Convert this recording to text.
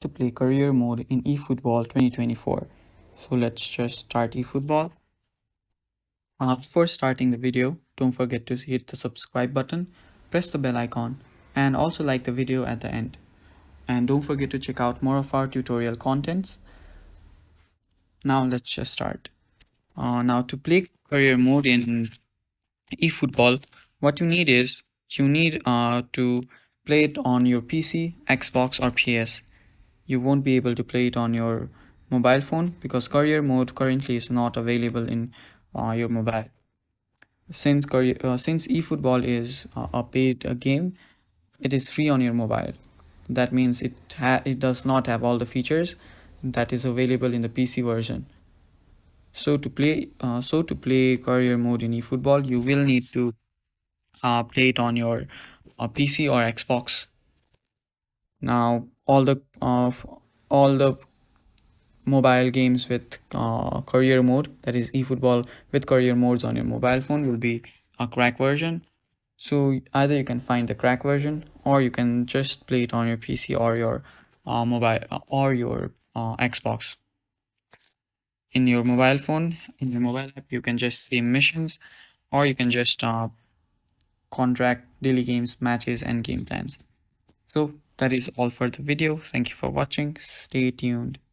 to play career mode in eFootball 2024. So let's just start eFootball. Before starting the video, don't forget to hit the subscribe button, press the bell icon, and also like the video at the end. And don't forget to check out more of our tutorial contents. Now let's just start. Now to play career mode in eFootball, what you need is to play it on your PC, Xbox, or PS. You won't be able to play it on your mobile phone because career mode currently is not available in your mobile. Since eFootball is a paid game, it is free on your mobile. That means it does not have all the features that is available in the PC version. So to play career mode in eFootball, you will need to play it on your PC or Xbox. Now, all the mobile games with career mode, that is eFootball with career modes on your mobile phone, will be a crack version. So either you can find the crack version, or you can just play it on your PC or your mobile or your Xbox. In your mobile phone, in your mobile app, you can just see missions, or you can just contract daily games, matches, and game plans. So that is all for the video. Thank you for watching. Stay tuned.